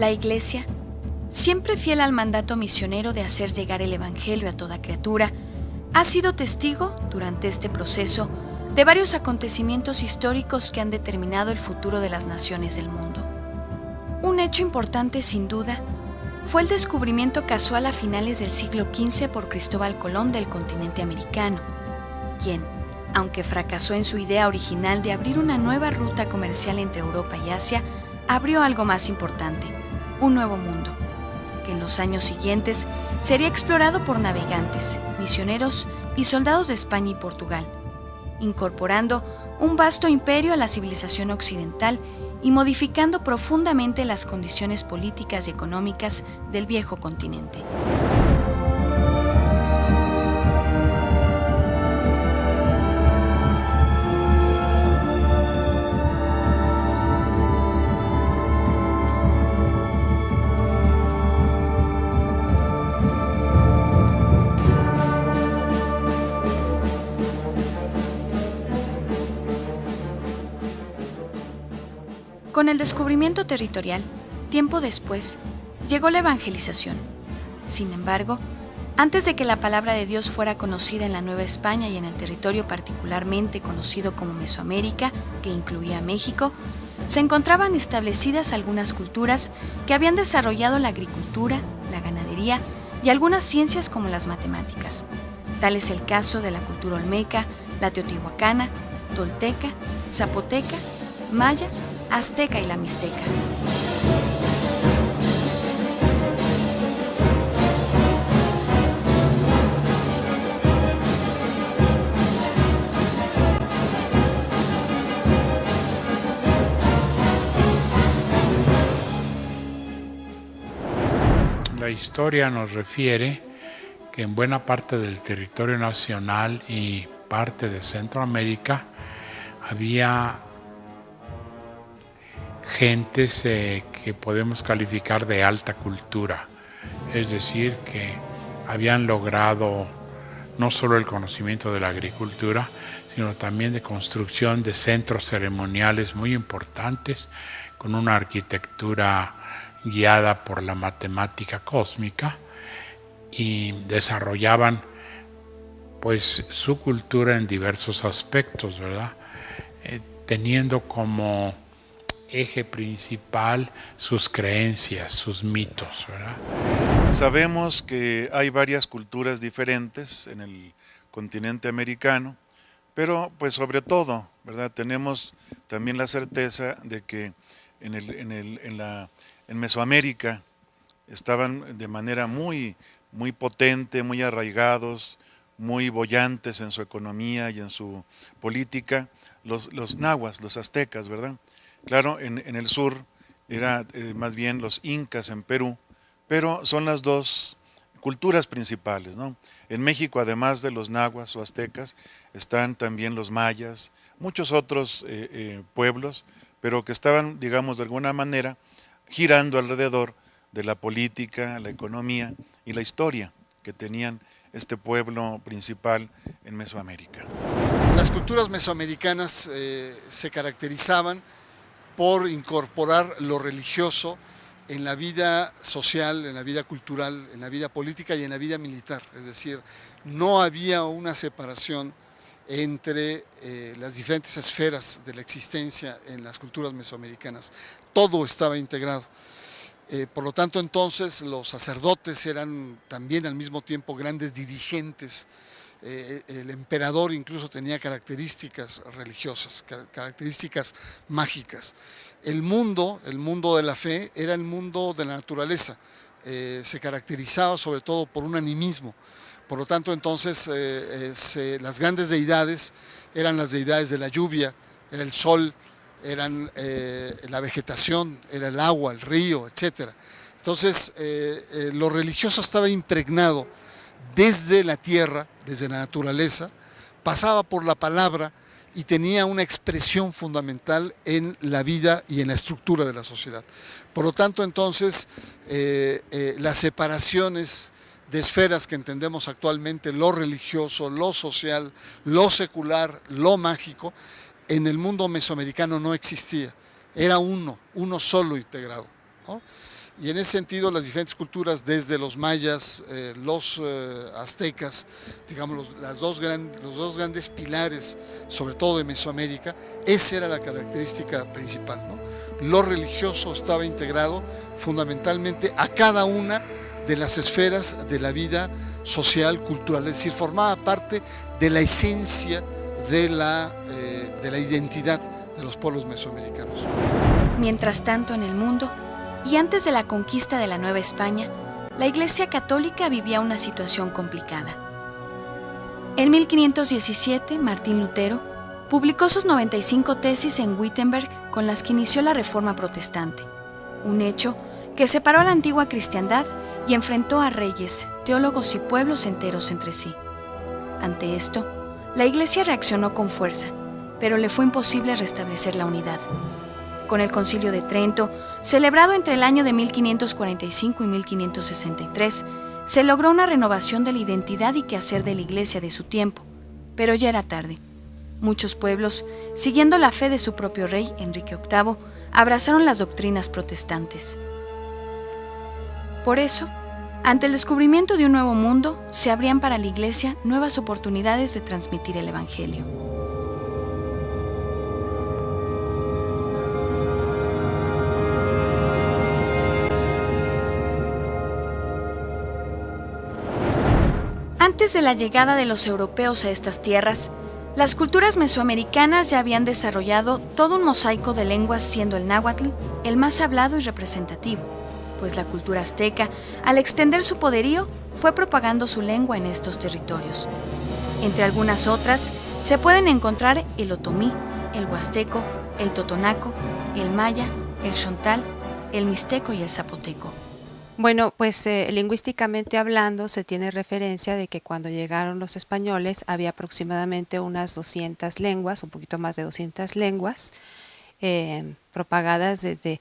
La Iglesia, siempre fiel al mandato misionero de hacer llegar el Evangelio a toda criatura, ha sido testigo, durante este proceso, de varios acontecimientos históricos que han determinado el futuro de las naciones del mundo. Un hecho importante, sin duda, fue el descubrimiento casual a finales del siglo XV por Cristóbal Colón del continente americano, quien, aunque fracasó en su idea original de abrir una nueva ruta comercial entre Europa y Asia, abrió algo más importante, un nuevo mundo, que en los años siguientes sería explorado por navegantes, misioneros y soldados de España y Portugal, incorporando un vasto imperio a la civilización occidental y modificando profundamente las condiciones políticas y económicas del viejo continente. Con el descubrimiento territorial, tiempo después, llegó la evangelización. Sin embargo, antes de que la palabra de Dios fuera conocida en la Nueva España y en el territorio particularmente conocido como Mesoamérica, que incluía a México, se encontraban establecidas algunas culturas que habían desarrollado la agricultura, la ganadería y algunas ciencias como las matemáticas. Tal es el caso de la cultura olmeca, la teotihuacana, tolteca, zapoteca, maya, azteca y la mixteca. La historia nos refiere que en buena parte del territorio nacional y parte de Centroamérica había gentes que podemos calificar de alta cultura, es decir, que habían logrado no solo el conocimiento de la agricultura, sino también de construcción de centros ceremoniales muy importantes, con una arquitectura guiada por la matemática cósmica, y desarrollaban pues su cultura en diversos aspectos, ¿verdad? Teniendo como eje principal sus creencias, sus mitos, ¿verdad? Sabemos que hay varias culturas diferentes en el continente americano, pero pues sobre todo, ¿verdad? Tenemos también la certeza de que en Mesoamérica estaban de manera muy potente, muy arraigados, muy bollantes en su economía y en su política, los nahuas, los aztecas, ¿verdad? Claro, en el sur era más bien los incas en Perú, pero son las dos culturas principales, ¿no? En México, además de los nahuas o aztecas, están también los mayas, muchos otros pueblos, pero que estaban, digamos, de alguna manera girando alrededor de la política, la economía y la historia que tenían este pueblo principal en Mesoamérica. Las culturas mesoamericanas se caracterizaban por incorporar lo religioso en la vida social, en la vida cultural, en la vida política y en la vida militar. Es decir, no había una separación entre las diferentes esferas de la existencia en las culturas mesoamericanas. Todo estaba integrado. Por lo tanto, entonces, los sacerdotes eran también al mismo tiempo grandes dirigentes. El emperador incluso tenía características religiosas, características mágicas. El mundo de la fe era el mundo de la naturaleza, se caracterizaba sobre todo por un animismo. Por lo tanto, entonces, las grandes deidades eran las deidades de la lluvia, era el sol, eran la vegetación, era el agua, el río, etc. Entonces, lo religioso estaba impregnado desde la tierra, desde la naturaleza, pasaba por la palabra y tenía una expresión fundamental en la vida y en la estructura de la sociedad. Por lo tanto, entonces, las separaciones de esferas que entendemos actualmente, lo religioso, lo social, lo secular, lo mágico, en el mundo mesoamericano no existía. Era uno solo integrado, ¿no? Y en ese sentido las diferentes culturas, desde los mayas, los aztecas, digamos los dos grandes pilares, sobre todo de Mesoamérica, esa era la característica principal, ¿no? Lo religioso estaba integrado fundamentalmente a cada una de las esferas de la vida social, cultural, es decir, formaba parte de la esencia de la identidad de los pueblos mesoamericanos. Mientras tanto, en el mundo, y antes de la conquista de la Nueva España, la Iglesia Católica vivía una situación complicada. En 1517, Martín Lutero publicó sus 95 tesis en Wittenberg con las que inició la Reforma Protestante, un hecho que separó a la antigua cristiandad y enfrentó a reyes, teólogos y pueblos enteros entre sí. Ante esto, la Iglesia reaccionó con fuerza, pero le fue imposible restablecer la unidad. Con el Concilio de Trento, celebrado entre el año de 1545 y 1563, se logró una renovación de la identidad y quehacer de la Iglesia de su tiempo, pero ya era tarde. Muchos pueblos, siguiendo la fe de su propio rey, Enrique VIII, abrazaron las doctrinas protestantes. Por eso, ante el descubrimiento de un nuevo mundo, se abrían para la Iglesia nuevas oportunidades de transmitir el Evangelio. Antes de la llegada de los europeos a estas tierras, las culturas mesoamericanas ya habían desarrollado todo un mosaico de lenguas, siendo el náhuatl el más hablado y representativo, pues la cultura azteca, al extender su poderío, fue propagando su lengua en estos territorios. Entre algunas otras, se pueden encontrar el otomí, el huasteco, el totonaco, el maya, el xontal, el mixteco y el zapoteco. Bueno, pues lingüísticamente hablando se tiene referencia de que cuando llegaron los españoles había aproximadamente unas 200 lenguas, un poquito más de 200 lenguas, propagadas desde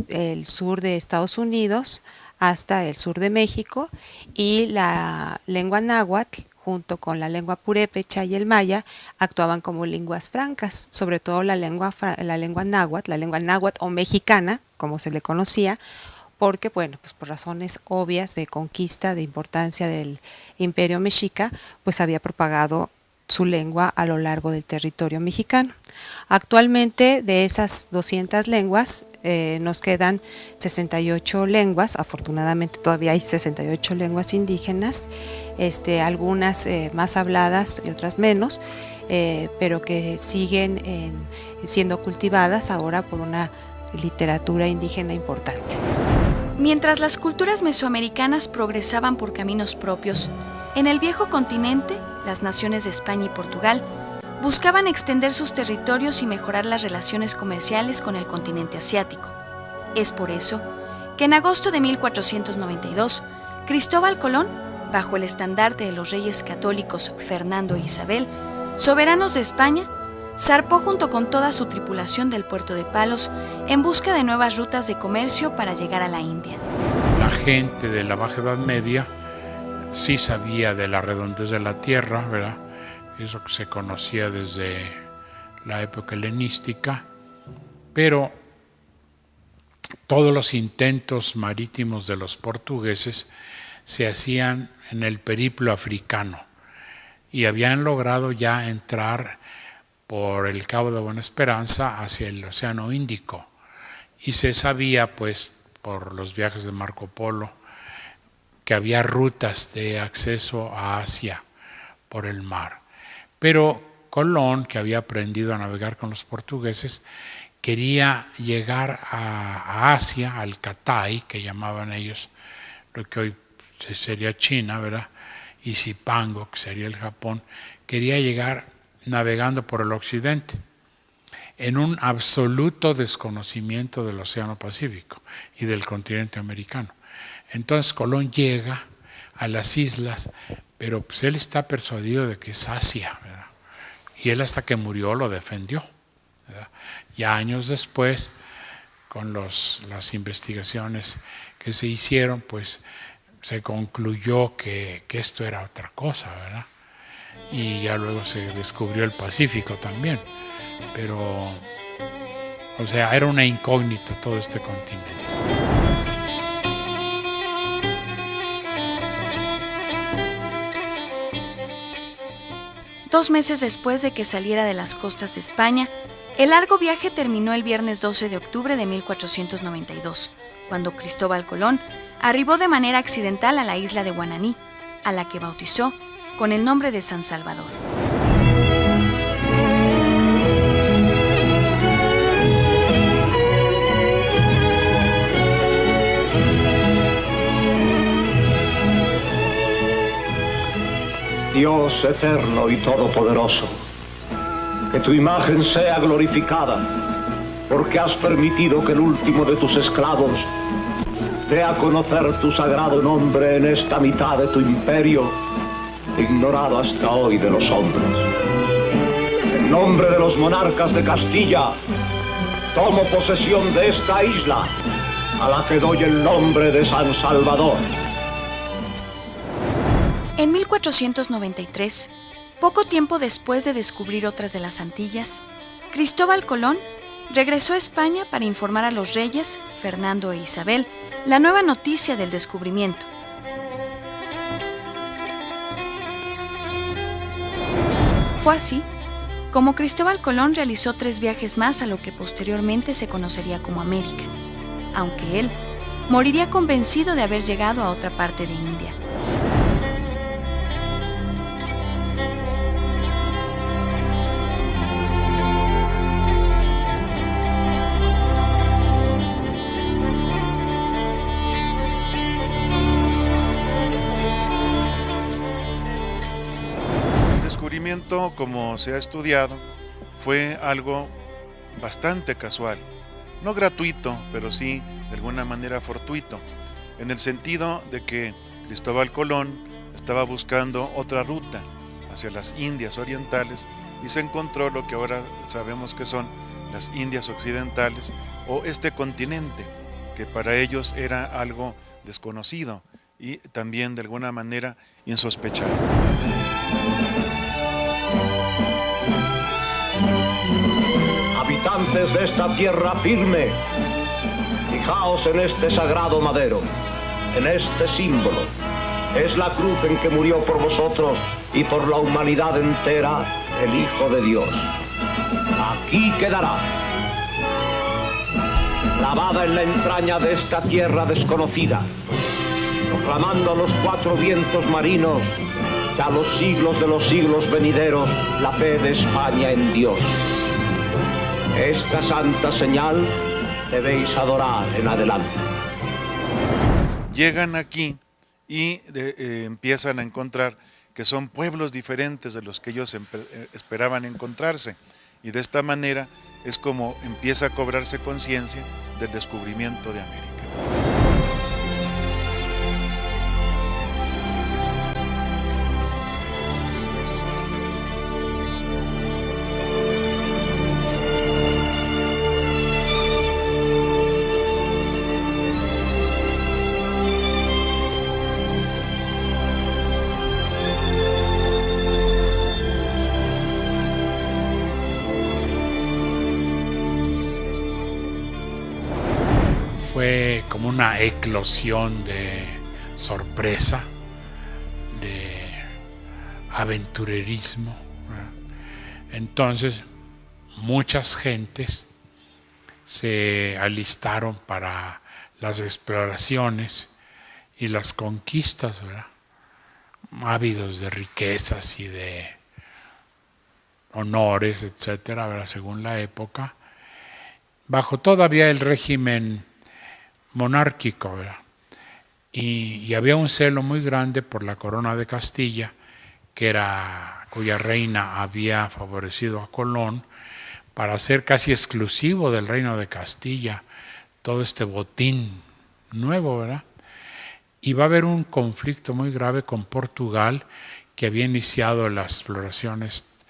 el sur de Estados Unidos hasta el sur de México, y la lengua náhuatl junto con la lengua purépecha y el maya actuaban como lenguas francas, sobre todo la lengua náhuatl o mexicana, como se le conocía, porque, bueno, pues por razones obvias de conquista, de importancia del Imperio Mexica, pues había propagado su lengua a lo largo del territorio mexicano. Actualmente, de esas 200 lenguas, nos quedan 68 lenguas, afortunadamente todavía hay 68 lenguas indígenas, algunas más habladas y otras menos, pero que siguen siendo cultivadas ahora por una literatura indígena importante. Mientras las culturas mesoamericanas progresaban por caminos propios, en el viejo continente, las naciones de España y Portugal buscaban extender sus territorios y mejorar las relaciones comerciales con el continente asiático. Es por eso que en agosto de 1492, Cristóbal Colón, bajo el estandarte de los reyes católicos Fernando e Isabel, soberanos de España, zarpó junto con toda su tripulación del puerto de Palos en busca de nuevas rutas de comercio para llegar a la India. La gente de la Baja Edad Media sí sabía de la redondez de la tierra, ¿verdad? Eso que se conocía desde la época helenística, pero todos los intentos marítimos de los portugueses se hacían en el periplo africano y habían logrado ya entrar por el Cabo de Buena Esperanza hacia el Océano Índico, y se sabía, pues, por los viajes de Marco Polo, que había rutas de acceso a Asia por el mar. Pero Colón, que había aprendido a navegar con los portugueses, quería llegar a Asia, al Catay, que llamaban ellos, lo que hoy sería China, ¿verdad? Y Zipango, que sería el Japón. Quería llegar navegando por el occidente, en un absoluto desconocimiento del Océano Pacífico y del continente americano. Entonces Colón llega a las islas, pero pues él está persuadido de que es Asia, ¿verdad? Y él hasta que murió lo defendió, ¿verdad? Ya años después, con las investigaciones que se hicieron, pues se concluyó que esto era otra cosa, ¿verdad? Y ya luego se descubrió el Pacífico también, pero, o sea, era una incógnita todo este continente. 2 meses después de que saliera de las costas de España, el largo viaje terminó el viernes 12 de octubre de 1492, cuando Cristóbal Colón arribó de manera accidental a la isla de Guananí, a la que bautizó con el nombre de San Salvador. Dios eterno y todopoderoso, que tu imagen sea glorificada, porque has permitido que el último de tus esclavos dé a conocer tu sagrado nombre en esta mitad de tu imperio, ignorado hasta hoy de los hombres. En nombre de los monarcas de Castilla, tomo posesión de esta isla, a la que doy el nombre de San Salvador. En 1493, poco tiempo después de descubrir otras de las Antillas, Cristóbal Colón regresó a España para informar a los reyes, Fernando e Isabel, la nueva noticia del descubrimiento. Fue así como Cristóbal Colón realizó 3 viajes más a lo que posteriormente se conocería como América, aunque él moriría convencido de haber llegado a otra parte de India. Como se ha estudiado, fue algo bastante casual, no gratuito, pero sí de alguna manera fortuito, en el sentido de que Cristóbal Colón estaba buscando otra ruta hacia las Indias orientales y se encontró lo que ahora sabemos que son las Indias occidentales o este continente, que para ellos era algo desconocido y también de alguna manera insospechado. Habitantes de esta tierra firme, fijaos en este sagrado madero, en este símbolo. Es la cruz en que murió por vosotros y por la humanidad entera el Hijo de Dios. Aquí quedará, clavada en la entraña de esta tierra desconocida, proclamando a los 4 vientos marinos y a los siglos de los siglos venideros la fe de España en Dios. Esta santa señal debéis adorar en adelante. Llegan aquí y empiezan a encontrar que son pueblos diferentes de los que ellos esperaban encontrarse. Y de esta manera es como empieza a cobrarse conciencia del descubrimiento de América. Fue como una eclosión de sorpresa, de aventurerismo, ¿verdad? Entonces muchas gentes se alistaron para las exploraciones y las conquistas, ¿verdad? Ávidos de riquezas y de honores, etcétera, ¿verdad? Según la época, bajo todavía el régimen monárquico, ¿verdad? Y había un celo muy grande por la corona de Castilla, cuya reina había favorecido a Colón para hacer casi exclusivo del reino de Castilla todo este botín nuevo, ¿verdad? Y va a haber un conflicto muy grave con Portugal, que había iniciado las exploraciones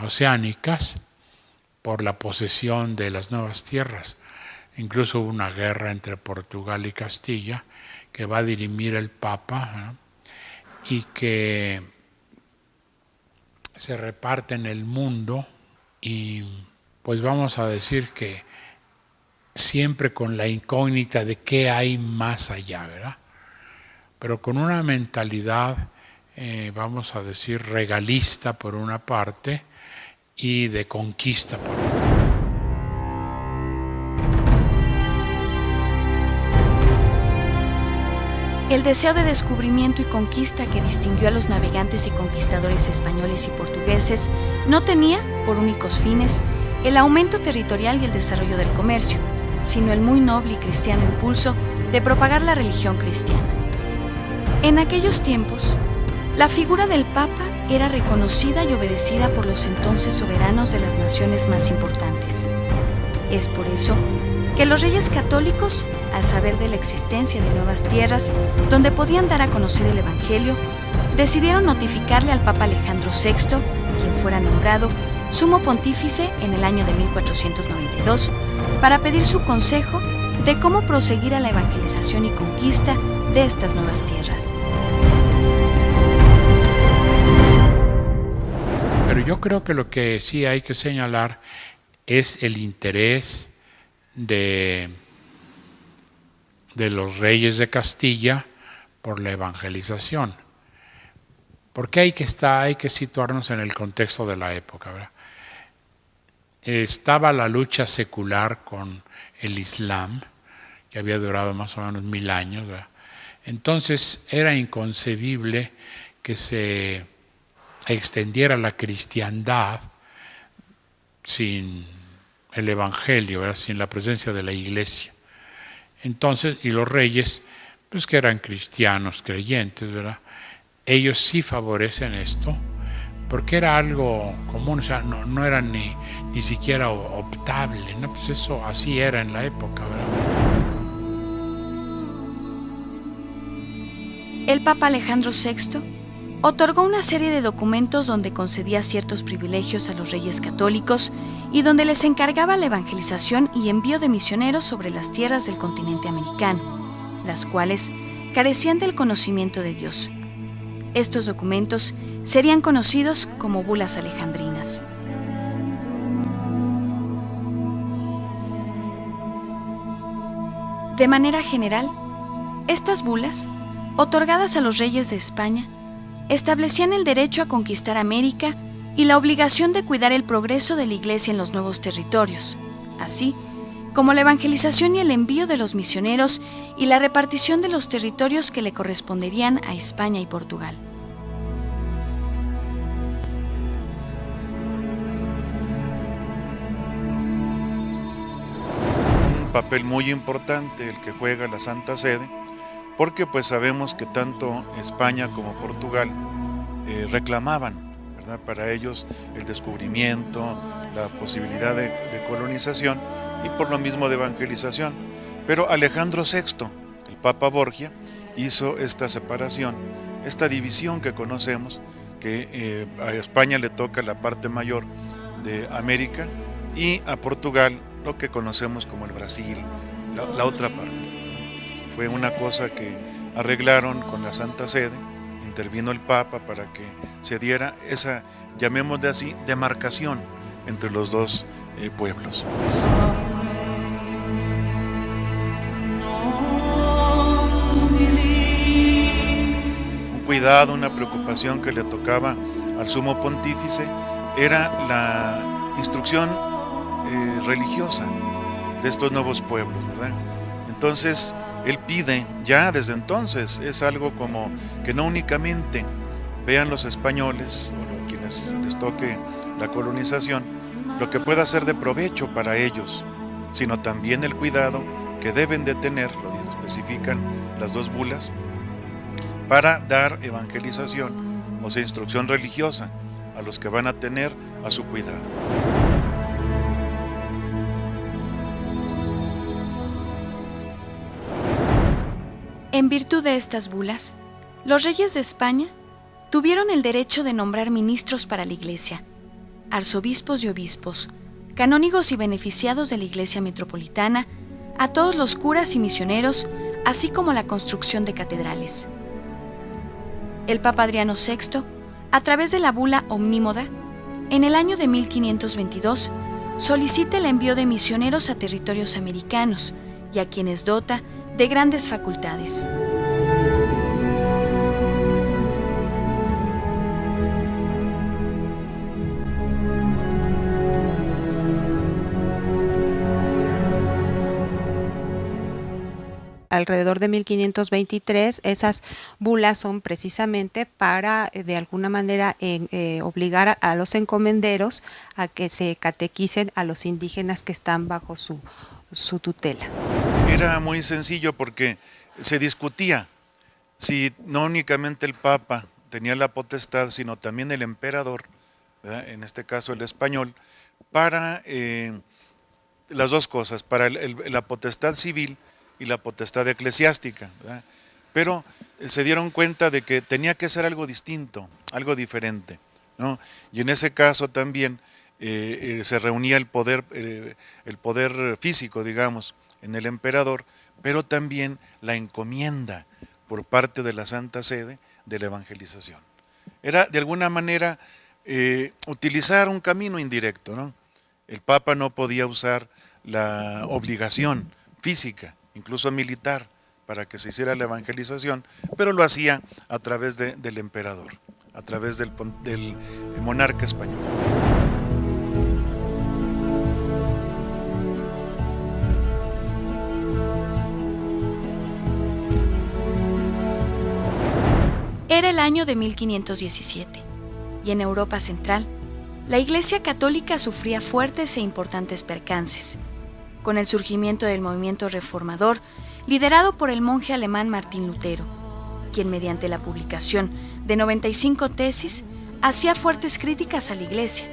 oceánicas por la posesión de las nuevas tierras. Incluso hubo una guerra entre Portugal y Castilla que va a dirimir el Papa, ¿no? Y que se reparte en el mundo, y pues vamos a decir que siempre con la incógnita de qué hay más allá, ¿verdad? Pero con una mentalidad vamos a decir, regalista por una parte y de conquista por otra. El deseo de descubrimiento y conquista que distinguió a los navegantes y conquistadores españoles y portugueses no tenía, por únicos fines, el aumento territorial y el desarrollo del comercio, sino el muy noble y cristiano impulso de propagar la religión cristiana. En aquellos tiempos, la figura del Papa era reconocida y obedecida por los entonces soberanos de las naciones más importantes. Es por eso que los reyes católicos, al saber de la existencia de nuevas tierras donde podían dar a conocer el Evangelio, decidieron notificarle al Papa Alejandro VI, quien fuera nombrado sumo pontífice en el año de 1492, para pedir su consejo de cómo proseguir a la evangelización y conquista de estas nuevas tierras. Pero yo creo que lo que sí hay que señalar es el interés de los reyes de Castilla por la evangelización. Porque hay que situarnos en el contexto de la época, ¿verdad? Estaba la lucha secular con el Islam, que había durado más o menos 1000 años, ¿verdad? Entonces era inconcebible que se extendiera la cristiandad sin el Evangelio, ¿verdad? Sin la presencia de la Iglesia. Entonces, y los reyes, pues que eran cristianos, creyentes, ¿verdad? Ellos sí favorecen esto, porque era algo común, o sea, no era ni siquiera optable, ¿no? Pues eso así era en la época, ¿verdad? El Papa Alejandro VI otorgó una serie de documentos donde concedía ciertos privilegios a los reyes católicos y donde les encargaba la evangelización y envío de misioneros sobre las tierras del continente americano, las cuales carecían del conocimiento de Dios. Estos documentos serían conocidos como bulas alejandrinas. De manera general, estas bulas, otorgadas a los reyes de España, establecían el derecho a conquistar América y la obligación de cuidar el progreso de la Iglesia en los nuevos territorios, así como la evangelización y el envío de los misioneros y la repartición de los territorios que le corresponderían a España y Portugal. Un papel muy importante el que juega la Santa Sede, porque pues sabemos que tanto España como Portugal reclamaban, ¿verdad?, para ellos el descubrimiento, la posibilidad de colonización y por lo mismo de evangelización. Pero Alejandro VI, el Papa Borgia, hizo esta separación, esta división que conocemos, que a España le toca la parte mayor de América y a Portugal lo que conocemos como el Brasil, la otra parte. Fue una cosa que arreglaron con la Santa Sede, intervino el Papa para que se diera esa, llamémosle así, demarcación entre los dos pueblos. Un cuidado, una preocupación que le tocaba al sumo pontífice era la instrucción religiosa de estos nuevos pueblos, ¿verdad? Entonces, él pide, ya desde entonces, es algo como que no únicamente vean los españoles o quienes les toque la colonización lo que pueda ser de provecho para ellos, sino también el cuidado que deben de tener, lo especifican las dos bulas, para dar evangelización, o sea, instrucción religiosa a los que van a tener a su cuidado. En virtud de estas bulas, los reyes de España tuvieron el derecho de nombrar ministros para la Iglesia, arzobispos y obispos, canónigos y beneficiados de la Iglesia metropolitana, a todos los curas y misioneros, así como la construcción de catedrales. El Papa Adriano VI, a través de la bula Omnímoda, en el año de 1522, solicita el envío de misioneros a territorios americanos y a quienes dota de grandes facultades. alrededor de 1523, esas bulas son precisamente para, de alguna manera, obligar a los encomenderos a que se catequicen a los indígenas que están bajo su tutela. Era muy sencillo porque se discutía si no únicamente el Papa tenía la potestad, sino también el emperador, ¿verdad?, en este caso el español, para las dos cosas, para la potestad civil y la potestad eclesiástica, ¿verdad? Pero se dieron cuenta de que tenía que ser algo distinto, algo diferente, ¿no? Y en ese caso también se reunía el poder físico, digamos, en el emperador, pero también la encomienda por parte de la Santa Sede de la evangelización. Era de alguna manera utilizar un camino indirecto, ¿no? El Papa no podía usar la obligación física, incluso militar, para que se hiciera la evangelización, pero lo hacía a través del emperador, a través del monarca español. Era el año de 1517 y en Europa Central, la Iglesia Católica sufría fuertes e importantes percances. Con el surgimiento del movimiento reformador, liderado por el monje alemán Martín Lutero, quien mediante la publicación de 95 tesis hacía fuertes críticas a la Iglesia.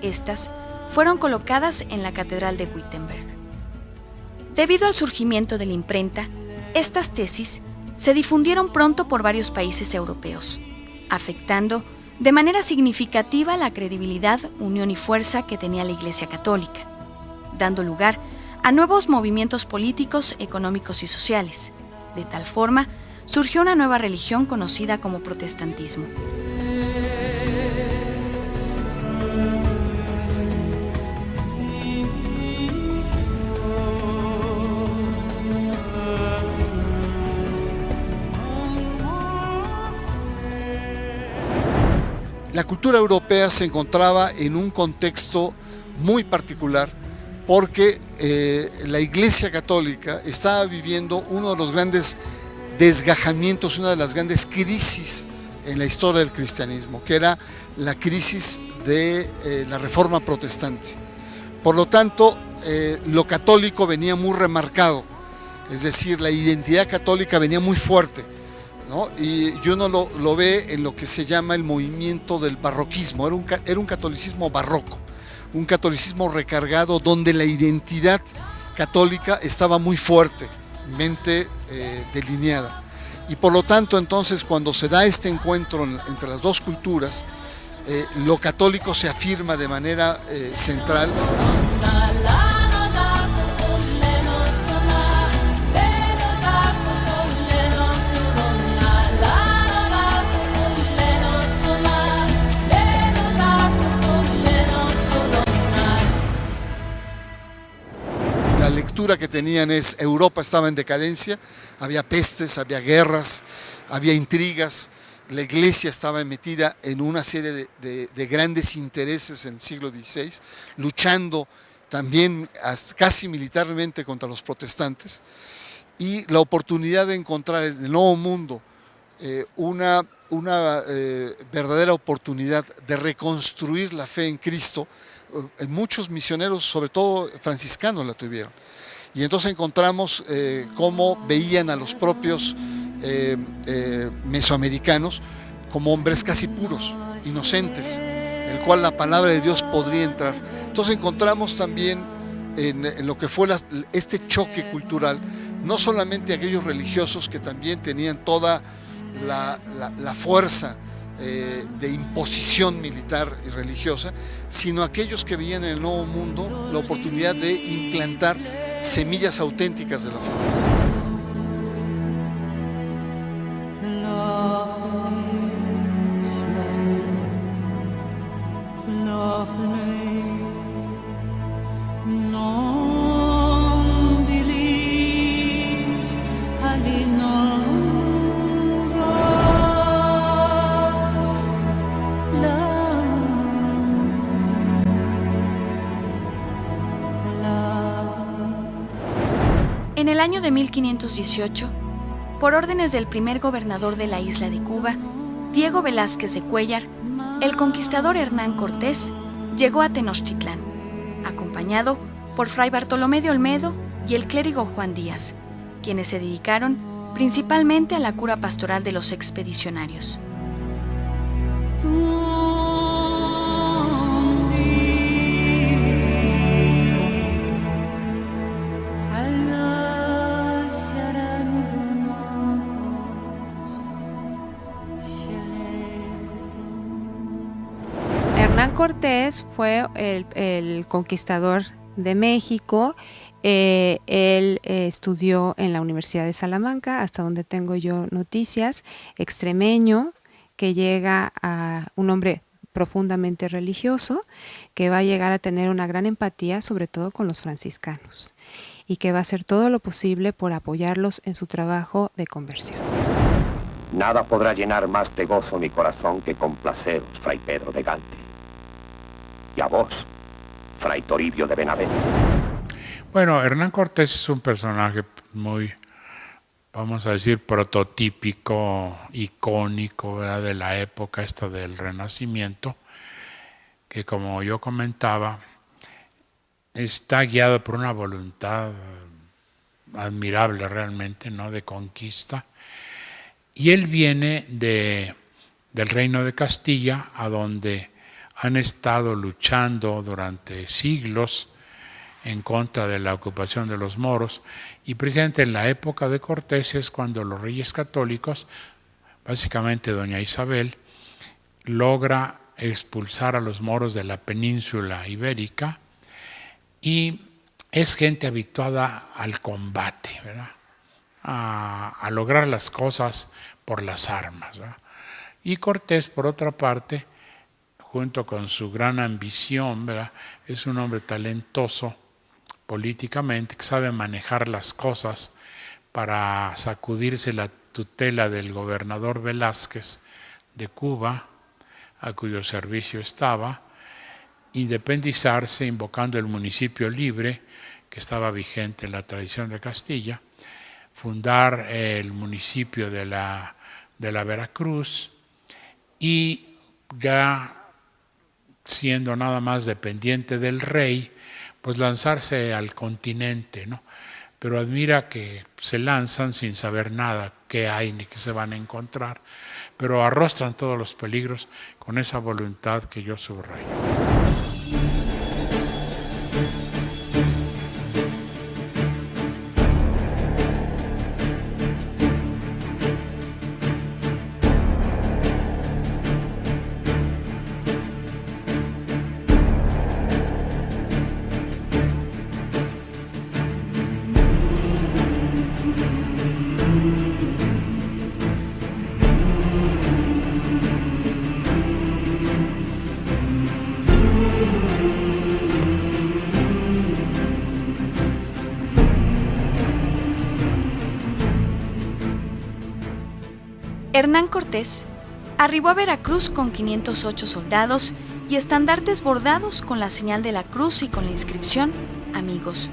Estas fueron colocadas en la Catedral de Wittenberg. Debido al surgimiento de la imprenta, estas tesis se difundieron pronto por varios países europeos, afectando de manera significativa la credibilidad, unión y fuerza que tenía la Iglesia Católica, dando lugar a nuevos movimientos políticos, económicos y sociales. De tal forma, surgió una nueva religión conocida como protestantismo. La cultura europea se encontraba en un contexto muy particular porque la Iglesia Católica estaba viviendo uno de los grandes desgajamientos, una de las grandes crisis en la historia del cristianismo, que era la crisis de la Reforma Protestante. Por lo tanto, lo católico venía muy remarcado, es decir, la identidad católica venía muy fuerte, ¿no? Y uno lo ve en lo que se llama el movimiento del barroquismo. Era un catolicismo barroco, un catolicismo recargado donde la identidad católica estaba muy fuertemente delineada. Y por lo tanto, entonces, cuando se da este encuentro entre las dos culturas, lo católico se afirma de manera central. La lectura que tenían es: Europa estaba en decadencia, había pestes, había guerras, había intrigas, la Iglesia estaba metida en una serie de grandes intereses en el siglo XVI, luchando también casi militarmente contra los protestantes, y la oportunidad de encontrar en el Nuevo Mundo una verdadera oportunidad de reconstruir la fe en Cristo. Muchos misioneros, sobre todo franciscanos, la tuvieron. Y entonces encontramos cómo veían a los propios mesoamericanos como hombres casi puros, inocentes, en el cual la palabra de Dios podría entrar. Entonces encontramos también en lo que fue este choque cultural, no solamente aquellos religiosos que también tenían toda la fuerza de imposición militar y religiosa, sino aquellos que veían en el Nuevo Mundo la oportunidad de implantar semillas auténticas de la fe. En el año de 1518, por órdenes del primer gobernador de la isla de Cuba, Diego Velázquez de Cuéllar, el conquistador Hernán Cortés llegó a Tenochtitlán, acompañado por Fray Bartolomé de Olmedo y el clérigo Juan Díaz, quienes se dedicaron principalmente a la cura pastoral de los expedicionarios. Hernán Cortés fue el conquistador de México. Él estudió en la Universidad de Salamanca, hasta donde tengo yo noticias, extremeño, que llega a un hombre profundamente religioso, que va a llegar a tener una gran empatía, sobre todo con los franciscanos, y que va a hacer todo lo posible por apoyarlos en su trabajo de conversión. Nada podrá llenar más de gozo mi corazón que complaceros, Fray Pedro de Gante. Y a vos, Fray Toribio de Benavente. Bueno, Hernán Cortés es un personaje muy, vamos a decir, prototípico, icónico, ¿verdad?, de la época esta del Renacimiento, que como yo comentaba, está guiado por una voluntad admirable realmente, ¿no?, de conquista. Y él viene del Reino de Castilla, a donde han estado luchando durante siglos en contra de la ocupación de los moros, y precisamente en la época de Cortés es cuando los reyes católicos, básicamente doña Isabel, logra expulsar a los moros de la península ibérica, y es gente habituada al combate, ¿verdad?, a lograr las cosas por las armas, ¿verdad? Y Cortés, por otra parte, junto con su gran ambición, ¿verdad?, es un hombre talentoso políticamente, que sabe manejar las cosas para sacudirse la tutela del gobernador Velázquez de Cuba, a cuyo servicio estaba, independizarse invocando el municipio libre, que estaba vigente en la tradición de Castilla, fundar el municipio de la Veracruz, y ya siendo nada más dependiente del rey, pues lanzarse al continente, ¿no? Pero admira que se lanzan sin saber nada qué hay ni qué se van a encontrar, pero arrostran todos los peligros con esa voluntad que yo subrayo. Hernán Cortés arribó a Veracruz con 508 soldados y estandartes bordados con la señal de la cruz y con la inscripción: amigos,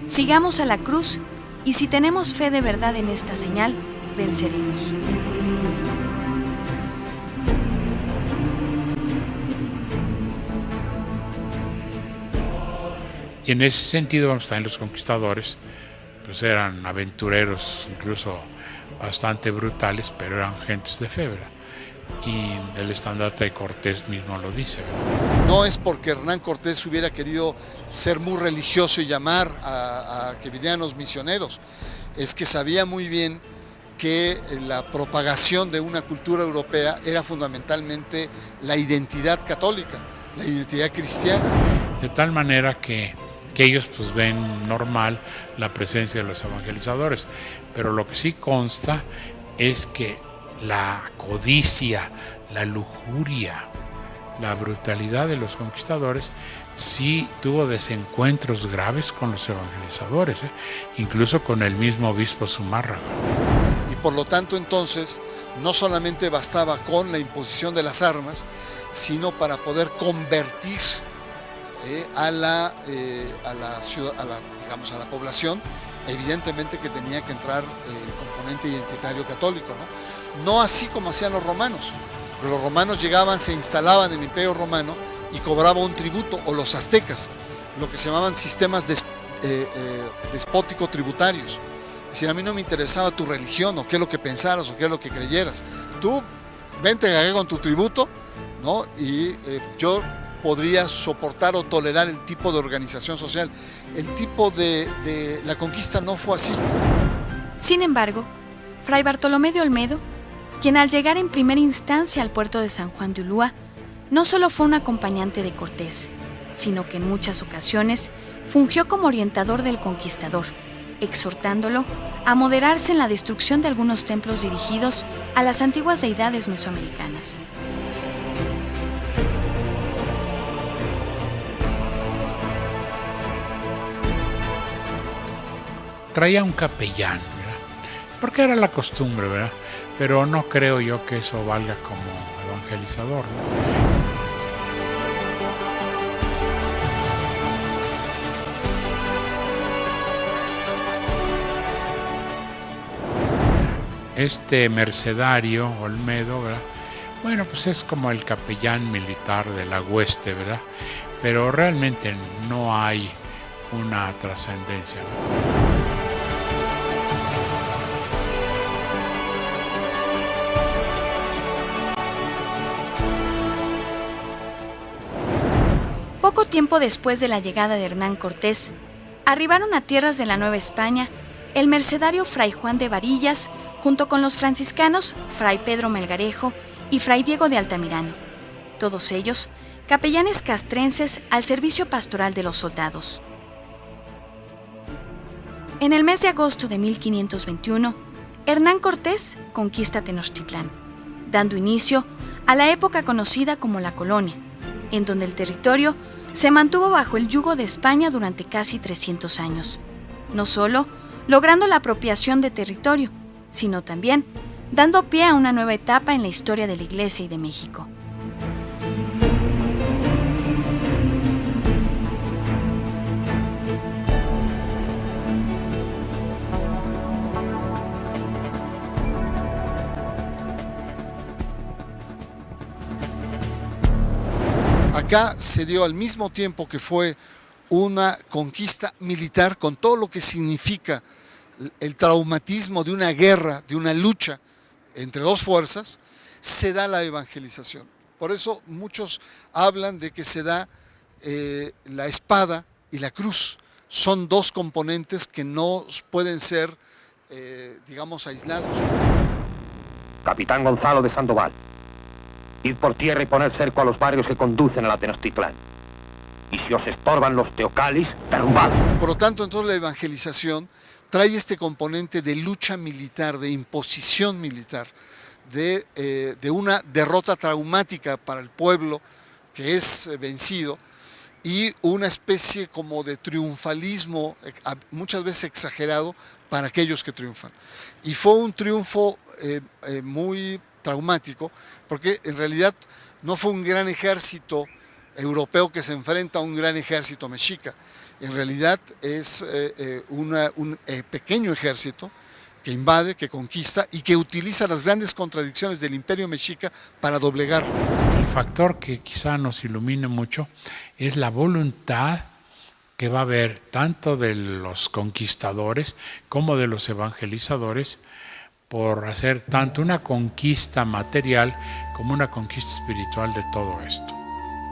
sigamos a la cruz, y si tenemos fe de verdad en esta señal, venceremos. Y en ese sentido, vamos, también los conquistadores pues eran aventureros, incluso bastante brutales, pero eran gentes de fe, ¿verdad? Y el estandarte de Cortés mismo lo dice, ¿verdad? No es porque Hernán Cortés hubiera querido ser muy religioso y llamar a que vinieran los misioneros, es que sabía muy bien que la propagación de una cultura europea era fundamentalmente la identidad católica, la identidad cristiana. De tal manera que ellos pues ven normal la presencia de los evangelizadores, pero lo que sí consta es que la codicia, la lujuria, la brutalidad de los conquistadores sí tuvo desencuentros graves con los evangelizadores, incluso con el mismo obispo Zumárraga. Y por lo tanto entonces no solamente bastaba con la imposición de las armas, sino para poder convertir a la población, evidentemente que tenía que entrar el componente identitario católico, ¿no? No así como hacían los romanos. Los romanos llegaban, se instalaban en el Imperio Romano y cobraban un tributo, o los aztecas, lo que se llamaban sistemas despótico tributarios. Es decir, a mí no me interesaba tu religión, o qué es lo que pensaras, o qué es lo que creyeras. Tú vente acá con tu tributo, ¿no? Y yo podría soportar o tolerar el tipo de organización social. El tipo de la conquista no fue así. Sin embargo, Fray Bartolomé de Olmedo, quien al llegar en primera instancia al puerto de San Juan de Ulúa, no solo fue un acompañante de Cortés, sino que en muchas ocasiones fungió como orientador del conquistador, exhortándolo a moderarse en la destrucción de algunos templos dirigidos a las antiguas deidades mesoamericanas. Traía un capellán, ¿verdad? Porque era la costumbre, ¿verdad? Pero no creo yo que eso valga como evangelizador, ¿no? Este mercedario, Olmedo, ¿verdad? Bueno, pues es como el capellán militar de la hueste, ¿verdad? Pero realmente no hay una trascendencia, ¿no? Poco tiempo después de la llegada de Hernán Cortés, arribaron a tierras de la Nueva España el mercedario Fray Juan de Varillas, junto con los franciscanos Fray Pedro Melgarejo y Fray Diego de Altamirano, todos ellos capellanes castrenses al servicio pastoral de los soldados. En el mes de agosto de 1521, Hernán Cortés conquista Tenochtitlán, dando inicio a la época conocida como la Colonia, en donde el territorio se mantuvo bajo el yugo de España durante casi 300 años, no solo logrando la apropiación de territorio, sino también dando pie a una nueva etapa en la historia de la Iglesia y de México. Acá se dio al mismo tiempo que fue una conquista militar con todo lo que significa el traumatismo de una guerra, de una lucha entre dos fuerzas, se da la evangelización. Por eso muchos hablan de que se da la espada y la cruz. Son dos componentes que no pueden ser, digamos, aislados. Capitán Gonzalo de Sandoval, id por tierra y poned cerco a los barrios que conducen a la Tenochtitlán. Y si os estorban los teocalis, derrubad. Por lo tanto, entonces la evangelización trae este componente de lucha militar, de imposición militar, de una derrota traumática para el pueblo que es vencido y una especie como de triunfalismo, muchas veces exagerado, para aquellos que triunfan. Y fue un triunfo muy traumático, porque en realidad no fue un gran ejército europeo que se enfrenta a un gran ejército mexica. En realidad es un pequeño ejército que invade, que conquista y que utiliza las grandes contradicciones del imperio mexica para doblegarlo. El factor que quizá nos ilumine mucho es la voluntad que va a haber tanto de los conquistadores como de los evangelizadores por hacer tanto una conquista material como una conquista espiritual de todo esto.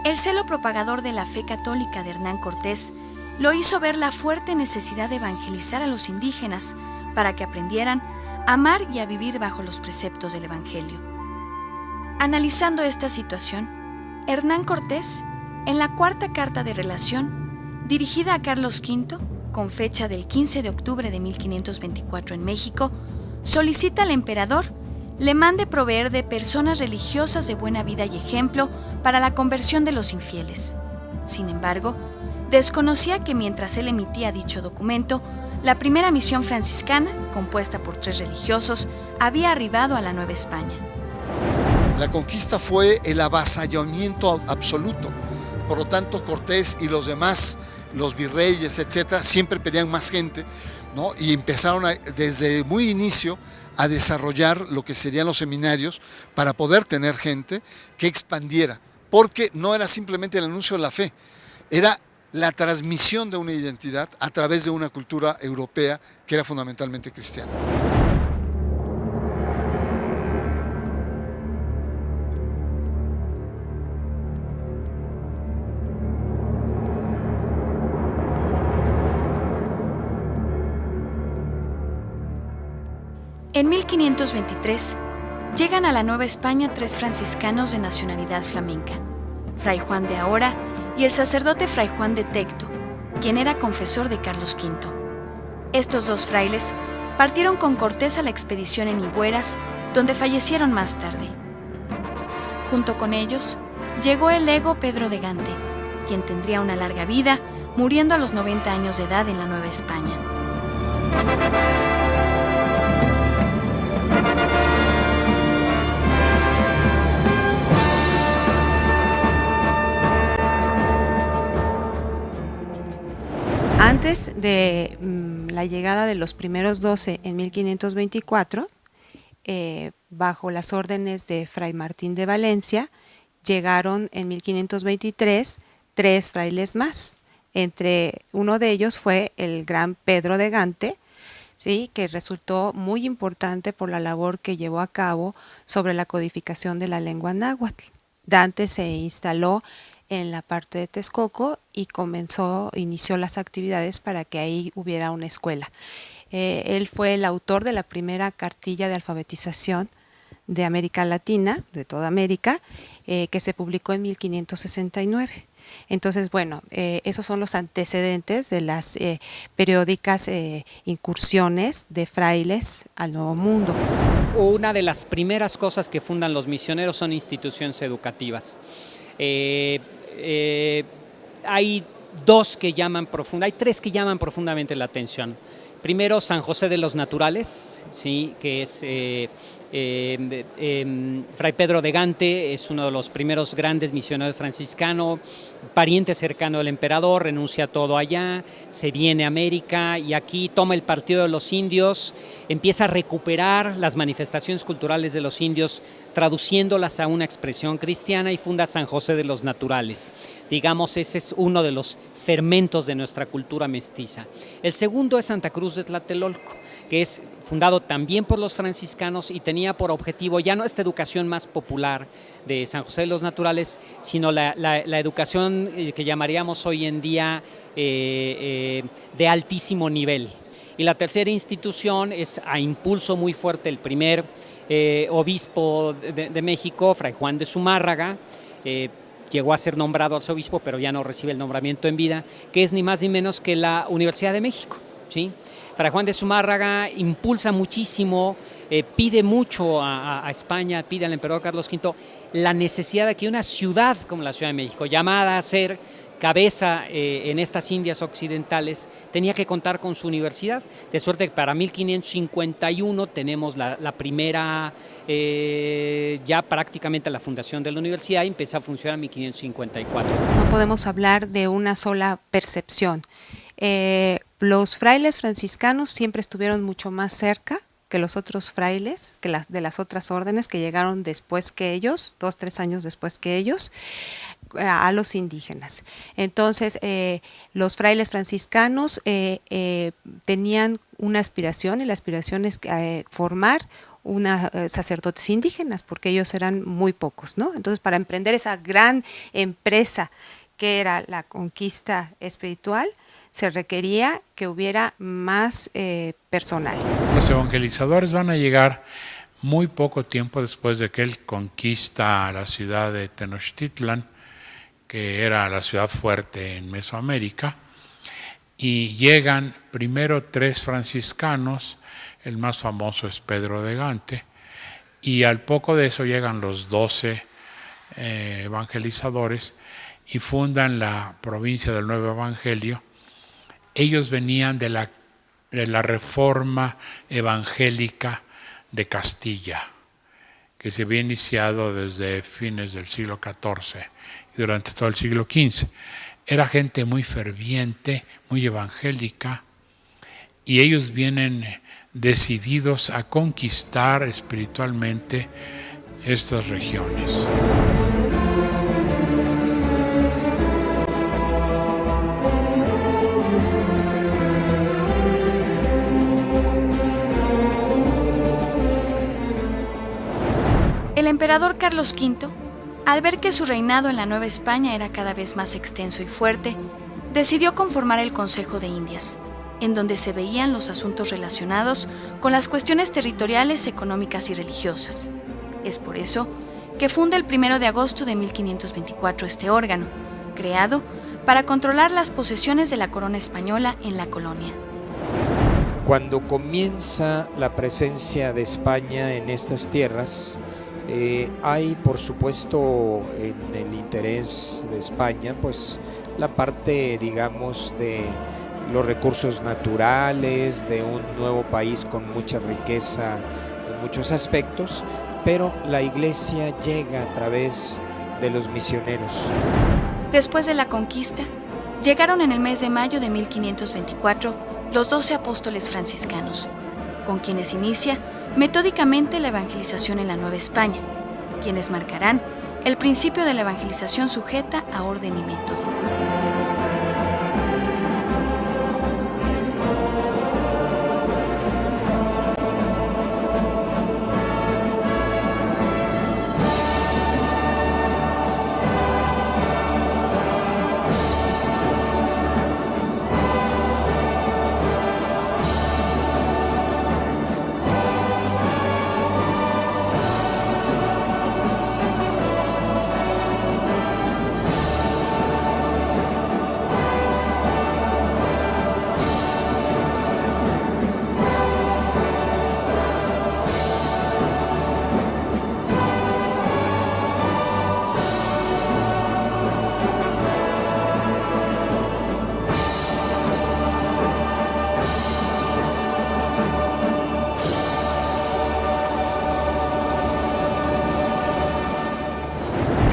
El celo propagador de la fe católica de Hernán Cortés lo hizo ver la fuerte necesidad de evangelizar a los indígenas para que aprendieran a amar y a vivir bajo los preceptos del Evangelio. Analizando esta situación, Hernán Cortés, en la cuarta carta de relación, dirigida a Carlos V, con fecha del 15 de octubre de 1524 en México, solicita al emperador le mande proveer de personas religiosas de buena vida y ejemplo para la conversión de los infieles. Sin embargo, desconocía que mientras él emitía dicho documento, la primera misión franciscana, compuesta por 3 religiosos, había arribado a la Nueva España. La conquista fue el avasallamiento absoluto. Por lo tanto, Cortés y los demás, los virreyes, etcétera, siempre pedían más gente. ¿no? Y empezaron desde muy inicio a desarrollar lo que serían los seminarios para poder tener gente que expandiera, porque no era simplemente el anuncio de la fe, era la transmisión de una identidad a través de una cultura europea que era fundamentalmente cristiana. En 1523, llegan a la Nueva España 3 franciscanos de nacionalidad flamenca, Fray Juan de Ahora y el sacerdote Fray Juan de Tecto, quien era confesor de Carlos V. Estos 2 frailes partieron con Cortés a la expedición en Higueras, donde fallecieron más tarde. Junto con ellos, llegó el lego Pedro de Gante, quien tendría una larga vida, muriendo a los 90 años de edad en la Nueva España. Antes de la llegada de los primeros 12 en 1524, bajo las órdenes de Fray Martín de Valencia, llegaron en 1523 3 frailes más. Entre uno de ellos fue el gran Pedro de Gante, ¿sí?, que resultó muy importante por la labor que llevó a cabo sobre la codificación de la lengua náhuatl. Dante se instaló en la parte de Texcoco y inició las actividades para que ahí hubiera una escuela. Él fue el autor de la primera cartilla de alfabetización de América Latina, de toda América, que se publicó en 1569. Entonces, bueno, esos son los antecedentes de las periódicas incursiones de frailes al Nuevo Mundo. Una de las primeras cosas que fundan los misioneros son instituciones educativas. Hay 3 que llaman profundamente la atención. Primero, San José de los Naturales, ¿sí?, que es Fray Pedro de Gante, es uno de los primeros grandes misioneros franciscanos, pariente cercano del emperador, renuncia a todo allá, se viene a América y aquí toma el partido de los indios, empieza a recuperar las manifestaciones culturales de los indios, traduciéndolas a una expresión cristiana y funda San José de los Naturales. Digamos, ese es uno de los fermentos de nuestra cultura mestiza. El segundo es Santa Cruz de Tlatelolco, que es fundado también por los franciscanos y tenía por objetivo ya no esta educación más popular de San José de los Naturales, sino la educación que llamaríamos hoy en día de altísimo nivel. Y la tercera institución es, a impulso muy fuerte, el primer obispo de México, Fray Juan de Zumárraga, llegó a ser nombrado arzobispo, pero ya no recibe el nombramiento en vida, que es ni más ni menos que la Universidad de México, ¿sí? Fray Juan de Zumárraga impulsa muchísimo, pide mucho a España, pide al emperador Carlos V la necesidad de que una ciudad como la Ciudad de México, llamada a ser cabeza en estas Indias occidentales, tenía que contar con su universidad, de suerte que para 1551 tenemos la primera, ya prácticamente la fundación de la universidad, y empezó a funcionar en 1554. No podemos hablar de una sola percepción. Los frailes franciscanos siempre estuvieron mucho más cerca que los otros frailes, que de las otras órdenes que llegaron después que ellos, 2-3 años después que ellos, a los indígenas. Entonces, los frailes franciscanos tenían una aspiración, y la aspiración es formar sacerdotes indígenas, porque ellos eran muy pocos, ¿no? Entonces, para emprender esa gran empresa que era la conquista espiritual, se requería que hubiera más personal. Los evangelizadores van a llegar muy poco tiempo después de que él conquista la ciudad de Tenochtitlan, que era la ciudad fuerte en Mesoamérica, y llegan primero 3 franciscanos, el más famoso es Pedro de Gante, y al poco de eso llegan los 12 evangelizadores y fundan la provincia del Nuevo Evangelio. Ellos venían de la reforma evangélica de Castilla, que se había iniciado desde fines del siglo XIV y durante todo el siglo XV. Era gente muy ferviente, muy evangélica, y ellos vienen decididos a conquistar espiritualmente estas regiones. El emperador Carlos V, al ver que su reinado en la Nueva España era cada vez más extenso y fuerte, decidió conformar el Consejo de Indias, en donde se veían los asuntos relacionados con las cuestiones territoriales, económicas y religiosas. Es por eso que funda el 1 de agosto de 1524 este órgano, creado para controlar las posesiones de la corona española en la colonia. Cuando comienza la presencia de España en estas tierras, hay, por supuesto, en el interés de España, pues la parte, digamos, de los recursos naturales, de un nuevo país con mucha riqueza en muchos aspectos, pero la Iglesia llega a través de los misioneros. Después de la conquista, llegaron en el mes de mayo de 1524 los 12 apóstoles franciscanos, con quienes inicia metódicamente la evangelización en la Nueva España, quienes marcarán el principio de la evangelización sujeta a orden y método.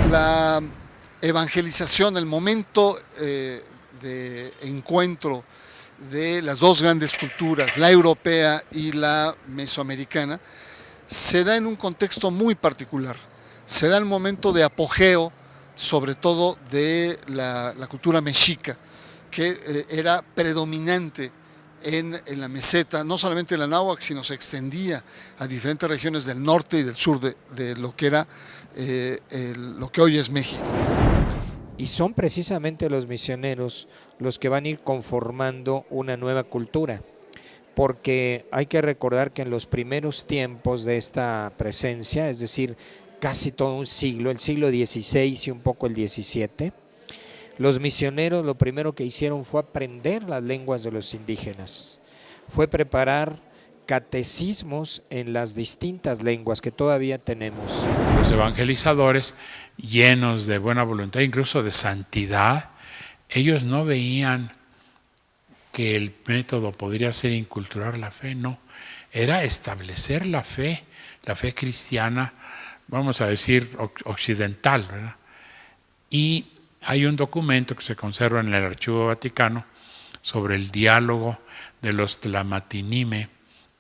La evangelización, el momento de encuentro de las dos grandes culturas, la europea y la mesoamericana, se da en un contexto muy particular. Se da el momento de apogeo, sobre todo de la cultura mexica, que era predominante en la meseta, no solamente en la náhuatl, sino se extendía a diferentes regiones del norte y del sur de lo que era lo que hoy es México. Y son precisamente los misioneros los que van a ir conformando una nueva cultura, porque hay que recordar que en los primeros tiempos de esta presencia, es decir, casi todo un siglo, el siglo XVI y un poco el XVII, los misioneros lo primero que hicieron fue aprender las lenguas de los indígenas, fue preparar catecismos en las distintas lenguas que todavía tenemos. Los evangelizadores, llenos de buena voluntad, incluso de santidad, ellos no veían que el método podría ser inculturar la fe, no, era establecer la fe cristiana, vamos a decir occidental, ¿verdad? Y hay un documento que se conserva en el Archivo Vaticano sobre el diálogo de los Tlamatinime,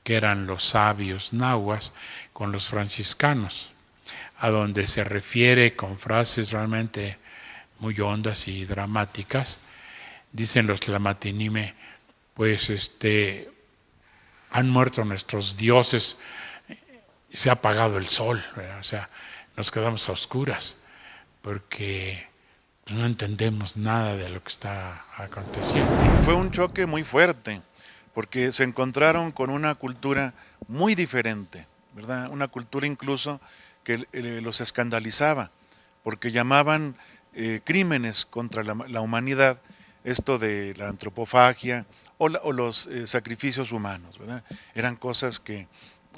que eran los sabios nahuas, con los franciscanos, a donde se refiere con frases realmente muy hondas y dramáticas. Dicen los Tlamatinime, pues han muerto nuestros dioses, se ha apagado el sol, ¿verdad? O sea, nos quedamos a oscuras, porque no entendemos nada de lo que está aconteciendo. Fue un choque muy fuerte, porque se encontraron con una cultura muy diferente, ¿verdad? Una cultura incluso que los escandalizaba, porque llamaban crímenes contra la humanidad esto de la antropofagia o los sacrificios humanos, ¿verdad? Eran cosas que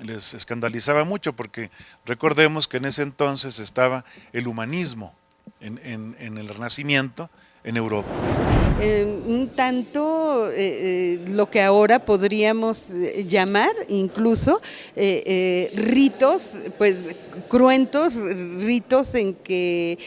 les escandalizaba mucho, porque recordemos que en ese entonces estaba el humanismo en el Renacimiento en Europa. Un tanto viviendo lo que ahora podríamos llamar incluso ritos, pues cruentos, ritos en que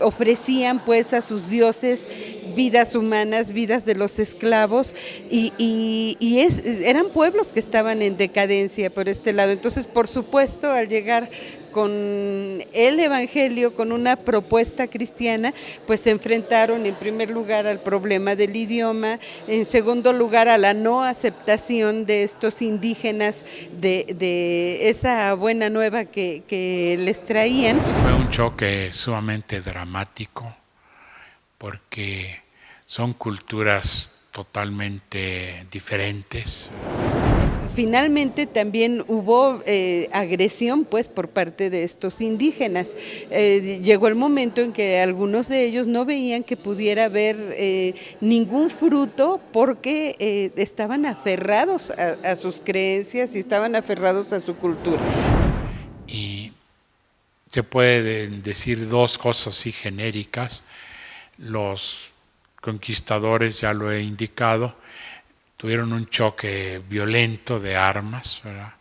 ofrecían pues a sus dioses vidas humanas, vidas de los esclavos, eran pueblos que estaban en decadencia por este lado. Entonces, por supuesto, al llegar con el Evangelio, con una propuesta cristiana, pues se enfrentaron en primer lugar al problema del idioma, en segundo lugar a la no aceptación de estos indígenas de esa buena nueva que les traían. Fue un choque sumamente dramático porque son culturas totalmente diferentes. Finalmente también hubo agresión pues por parte de estos indígenas. Llegó el momento en que algunos de ellos no veían que pudiera haber ningún fruto porque estaban aferrados a sus creencias y estaban aferrados a su cultura. Y se pueden decir dos cosas así genéricas. Los conquistadores, ya lo he indicado, tuvieron un choque violento de armas, ¿verdad?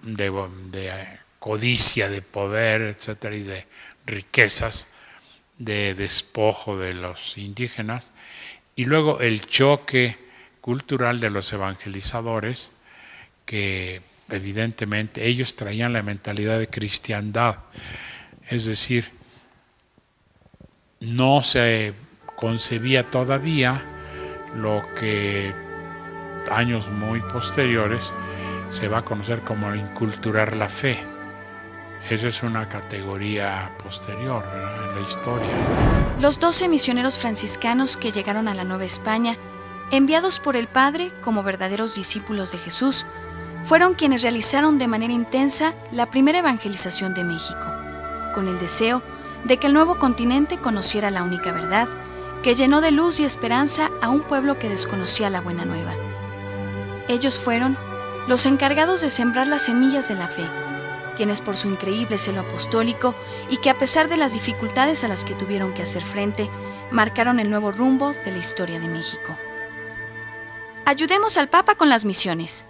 De codicia de poder, etcétera, y de riquezas, de despojo de los indígenas, y luego el choque cultural de los evangelizadores, que evidentemente ellos traían la mentalidad de cristiandad, es decir, no se concebía todavía lo que años muy posteriores se va a conocer como inculturar la fe. Esa es una categoría posterior, ¿verdad?, en la historia. Los 12 misioneros franciscanos que llegaron a la Nueva España, enviados por el Padre como verdaderos discípulos de Jesús, fueron quienes realizaron de manera intensa la primera evangelización de México, con el deseo de que el nuevo continente conociera la única verdad, que llenó de luz y esperanza a un pueblo que desconocía la buena nueva. Ellos fueron los encargados de sembrar las semillas de la fe, quienes por su increíble celo apostólico y que a pesar de las dificultades a las que tuvieron que hacer frente, marcaron el nuevo rumbo de la historia de México. Ayudemos al Papa con las misiones.